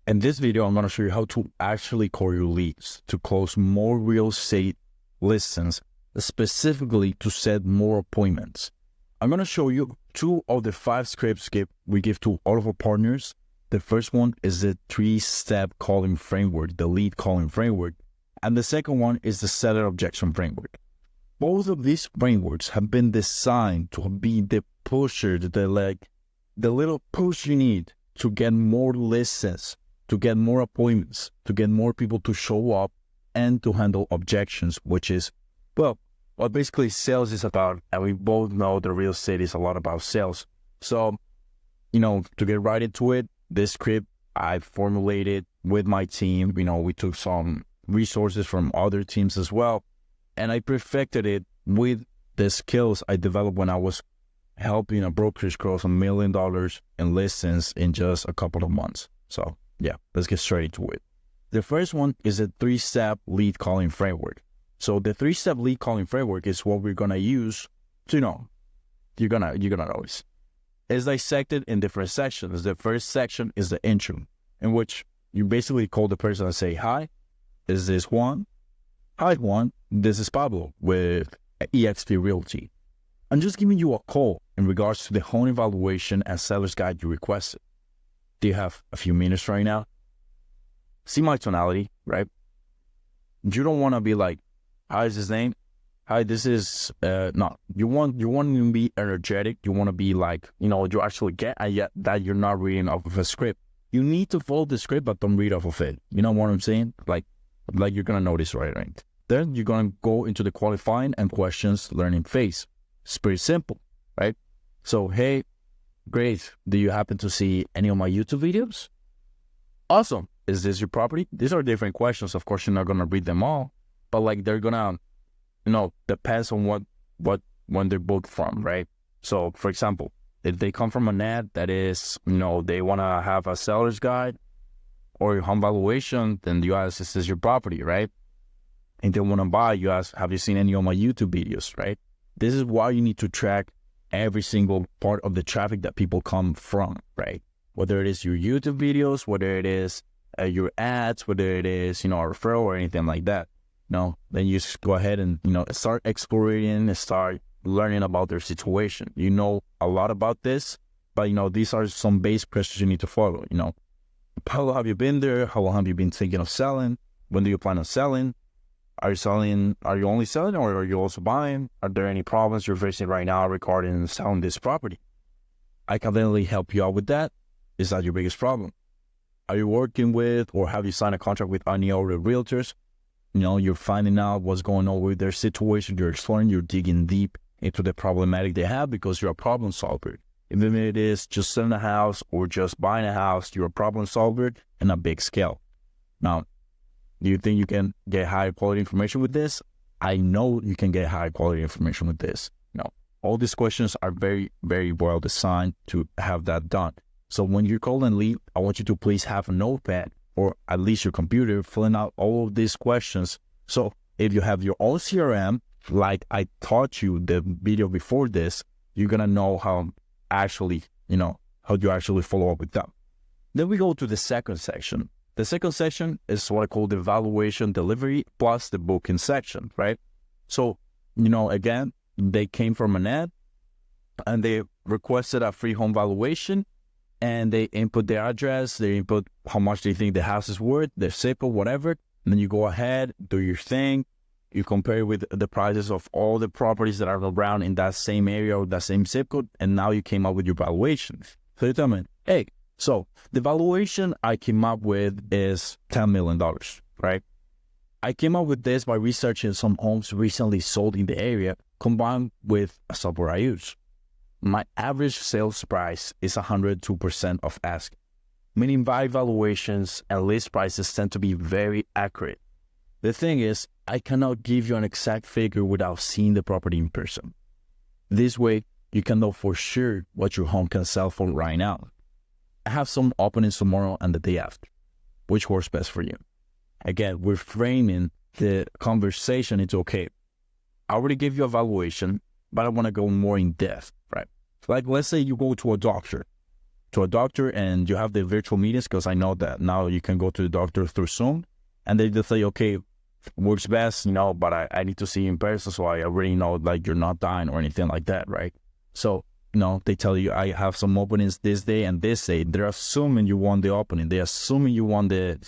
In this video, I'm going to show you how to actually call your leads to close more real estate listings, specifically to set more appointments. I'm going to show you 2 of the 5 scripts we give to all of our partners. The first one is the 3-step calling framework, the lead calling framework. And the second one is the seller objection framework. Both of these frameworks have been designed to be the pusher, the little push you need to get more listings, to get more appointments, to get more people to show up, and to handle objections, which is, well, what basically sales is about. And we both know that real estate is a lot about sales. So, to get right into it, this script I formulated with my team. We took some resources from other teams as well, and I perfected it with the skills I developed when I was helping a brokerage close $1 million in listings in just a couple of months. So yeah, let's get straight into it. The first one is a 3-step lead calling framework. So the 3-step lead calling framework is what we're gonna use to, you're gonna notice. It's dissected in different sections. The first section is the intro, in which you basically call the person and say, "Hi, is this Juan? Hi Juan, this is Pablo with eXp Realty. I'm just giving you a call in regards to the home evaluation and seller's guide you requested. Do you have a few minutes right now?" See my tonality, right? You don't want to be like, "Hi, is his name? Hi, this is," no. You want to be energetic. You want to be like, you actually get, and yet that you're not reading off of a script. You need to follow the script, but don't read off of it. You know what I'm saying? Like you're going to notice right? Then you're going to go into the qualifying and questions learning phase. It's pretty simple, right? So, hey, great. Do you happen to see any of my YouTube videos? Awesome. Is this your property? These are different questions. Of course, you're not going to read them all, but they're going to, depends on when they're booked from, right? So, for example, if they come from an ad that is, they want to have a seller's guide or your home valuation, then you ask, "This is your property," right? And they want to buy, you ask, "Have you seen any of my YouTube videos," right? This is why you need to track every single part of the traffic that people come from, right? Whether it is your YouTube videos, whether it is your ads, whether it is, a referral or anything like that. Then you just go ahead and, start exploring and start learning about their situation. You know a lot about this, but, these are some base questions you need to follow. How long have you been there? How long have you been thinking of selling? When do you plan on selling? Are you only selling, or are you also buying? Are there any problems you're facing right now regarding selling this property? I can definitely help you out with that. Is that your biggest problem? Are you working with, or have you signed a contract with any other realtors? You're finding out what's going on with their situation. You're exploring, you're digging deep into the problematic they have because you're a problem solver. Even if it is just selling a house or just buying a house, you're a problem solver in a big scale. Now, do you think you can get high quality information with this? I know you can get high quality information with this. All these questions are very, very well designed to have that done. So when you're calling lead, I want you to please have a notepad or at least your computer filling out all of these questions. So if you have your own CRM, like I taught you the video before this, you're going to know how you actually follow up with them. Then we go to the second section. The second section is what I call the evaluation delivery plus the booking section, right? So, again, they came from an ad and they requested a free home valuation, and they input their address, they input how much they think the house is worth, their zip code, whatever. And then you go ahead, do your thing. You compare it with the prices of all the properties that are around in that same area or that same zip code, and now you came up with your valuation. So you tell me, hey, so the valuation I came up with is $10 million, right? I came up with this by researching some homes recently sold in the area combined with a software I use. My average sales price is 102% of ask, meaning my valuations and list prices tend to be very accurate. The thing is, I cannot give you an exact figure without seeing the property in person. This way, you can know for sure what your home can sell for right now. I have some openings tomorrow and the day after. Which works best for you? Again, we're framing the conversation into, okay, I already gave you a valuation, but I want to go more in depth, right? Like, let's say you go to a doctor to a doctor and you have the virtual meetings, because I know that now you can go to the doctor through Zoom, and they just say, okay, works best, but I need to see you in person, so I already know like you're not dying or anything like that, right? So, they tell you I have some openings this day and this day. They're assuming you want the opening. They're assuming you want the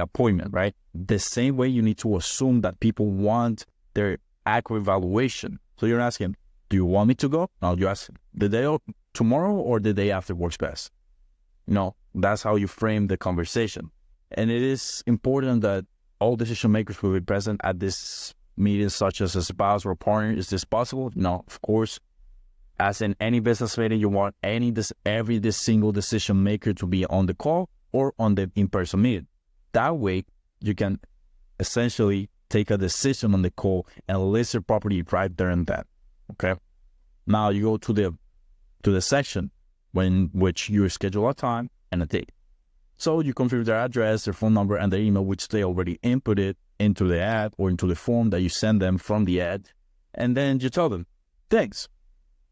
appointment, right? The same way you need to assume that people want their accurate evaluation. So you're asking, do you want me to go? No, you ask, the day tomorrow or the day after works best? That's how you frame the conversation. And it is important that all decision makers will be present at this meeting, such as a spouse or partner. Is this possible? No, of course. As in any business meeting, you want every single decision maker to be on the call or on the in-person meeting. That way, you can essentially take a decision on the call and list your property right there and then. Okay. Now you go to the section which you schedule a time and a date. So you confirm their address, their phone number, and their email, which they already inputted into the ad or into the form that you send them from the ad. And then you tell them, thanks.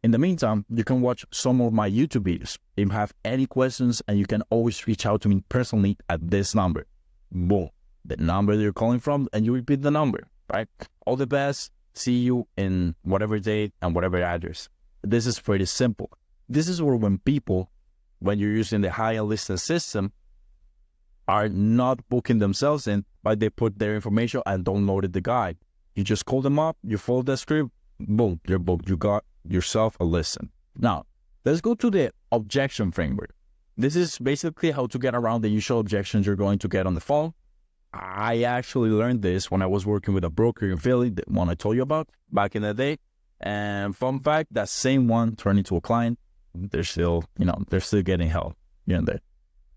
In the meantime, you can watch some of my YouTube videos. If you have any questions, and you can always reach out to me personally at this number. Boom. The number you're calling from, and you repeat the number, right? All the best. See you in whatever date and whatever address. This is pretty simple. This is where when you're using the higher listed system, are not booking themselves in, but they put their information and downloaded the guide. You just call them up, you follow the script, boom, you're booked. You got yourself a listen. Now, let's go to the objection framework. This is basically how to get around the usual objections you're going to get on the phone. I actually learned this when I was working with a broker in Philly, the one I told you about back in the day. And fun fact, that same one turned into a client. They're still getting help here and there.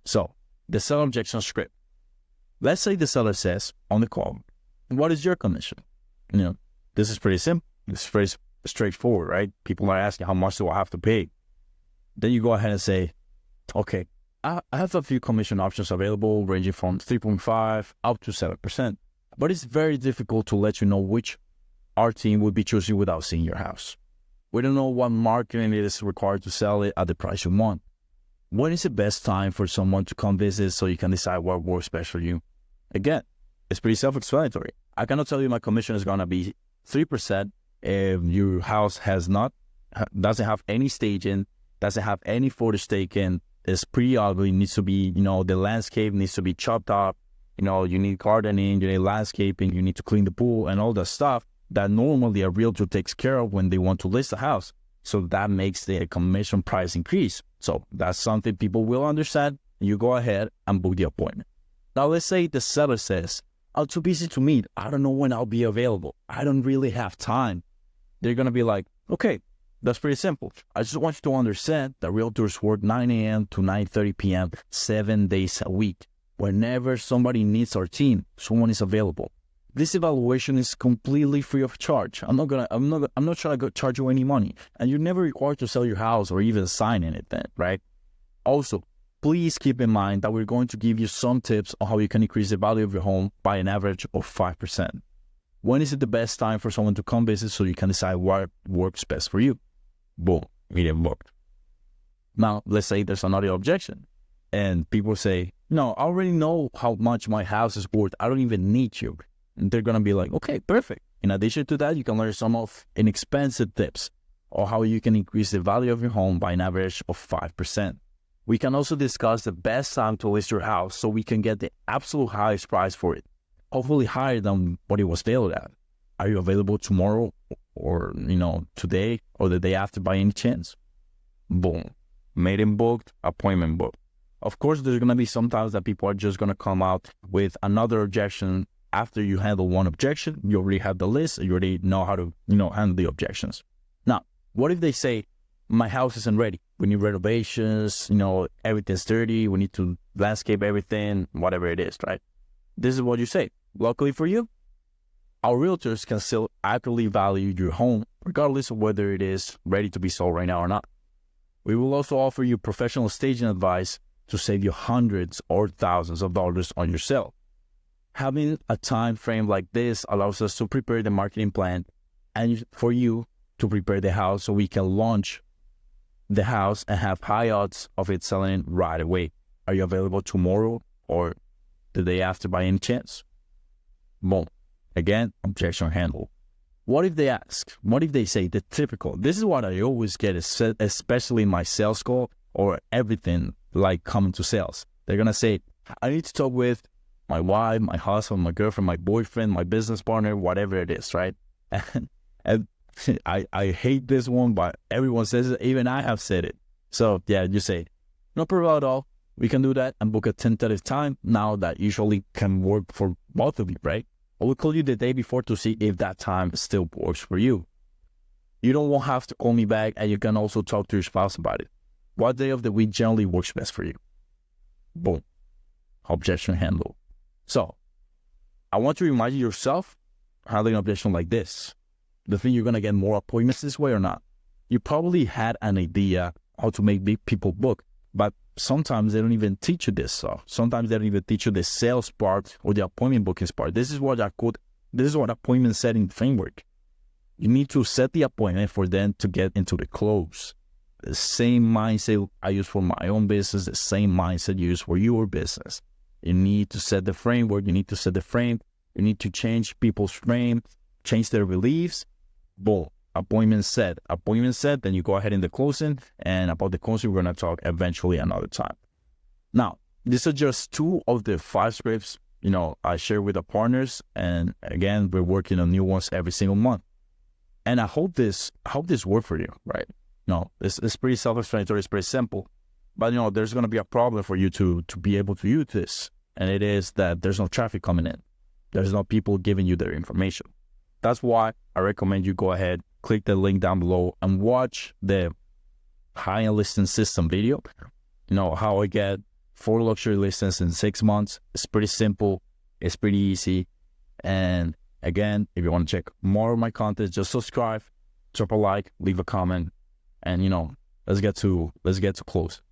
So, the seller objection script. Let's say the seller says on the call, what is your commission? This is pretty simple. It's very straightforward, right? People are asking, how much do I have to pay? Then you go ahead and say, okay, I have a few commission options available ranging from 3.5 up to 7%, but it's very difficult to let you know which our team would be choosing without seeing your house. We don't know what marketing it is required to sell it at the price you want. When is the best time for someone to come visit so you can decide what works best for you? Again, it's pretty self-explanatory. I cannot tell you my commission is going to be 3% if your house doesn't have any staging, doesn't have any footage taken, is pretty ugly, needs to be, the landscape needs to be chopped up, you need gardening, you need landscaping, you need to clean the pool and all that stuff that normally a realtor takes care of when they want to list a house. So that makes the commission price increase. So that's something people will understand. You go ahead and book the appointment. Now let's say the seller says, I'm too busy to meet. I don't know when I'll be available. I don't really have time. They're going to be like, okay, that's pretty simple. I just want you to understand that realtors work 9 a.m. to 9:30 p.m. 7 days a week. Whenever somebody needs our team, someone is available. This evaluation is completely free of charge. I'm not trying to charge you any money. And you're never required to sell your house or even sign anything, right? Also, please keep in mind that we're going to give you some tips on how you can increase the value of your home by an average of 5%. When is it the best time for someone to come visit so you can decide what works best for you? Boom, meeting booked. Now, let's say there's another objection and people say, no, I already know how much my house is worth. I don't even need you. And they're going to be like, okay, perfect. In addition to that, you can learn some of inexpensive tips on how you can increase the value of your home by an average of 5%. We can also discuss the best time to list your house so we can get the absolute highest price for it, hopefully higher than what it was valued at. Are you available tomorrow or, today or the day after by any chance? Boom. Meeting booked, appointment booked. Of course, there's going to be sometimes that people are just going to come out with another objection. After you handle one objection, you already have the list. You already know how to, handle the objections. Now, what if they say, my house isn't ready. We need renovations, everything's dirty. We need to landscape everything, whatever it is, right? This is what you say. Luckily for you, our realtors can still accurately value your home, regardless of whether it is ready to be sold right now or not. We will also offer you professional staging advice to save you hundreds or thousands of dollars on your sale. Having a time frame like this allows us to prepare the marketing plan and for you to prepare the house so we can launch the house and have high odds of it selling right away. Are you available tomorrow or the day after by any chance? Boom. Again, objection handled. What if they ask? What if they say the typical? This is what I always get, especially in my sales call or everything like coming to sales. They're going to say, I need to talk with my wife, my husband, my girlfriend, my boyfriend, my business partner, whatever it is, right? And I hate this one, but everyone says it. Even I have said it. So yeah, you say, no problem at all. We can do that and book a tentative time. Now that usually can work for both of you, right? I will call you the day before to see if that time still works for you. You don't have to call me back, and you can also talk to your spouse about it. What day of the week generally works best for you? Boom. Objection handled. So I want to remind yourself, handling an objection like this. The thing you're going to get more appointments this way or not? You probably had an idea how to make big people book, but sometimes they don't even teach you this stuff. Sometimes they don't even teach you the sales part or the appointment bookings part. This is what appointment setting framework. You need to set the appointment for them to get into the close. The same mindset I use for my own business, the same mindset you use for your business. You need to set the framework. You need to set the frame. You need to change people's frame, change their beliefs. Boom. Appointment set. Appointment set. Then you go ahead in the closing. And about the closing, we're going to talk eventually another time. Now, these are just 2 of the 5 scripts, I share with the partners. And again, we're working on new ones every single month. And I hope this worked for you, right? It's pretty self-explanatory. It's pretty simple. But, there's going to be a problem for you to be able to use this. And it is that there's no traffic coming in. There's no people giving you their information. That's why I recommend you go ahead, click the link down below and watch the high-end listing system video. How I get 4 luxury listings in 6 months. It's pretty simple. It's pretty easy. And again, if you want to check more of my content, just subscribe, drop a like, leave a comment, and let's get to close.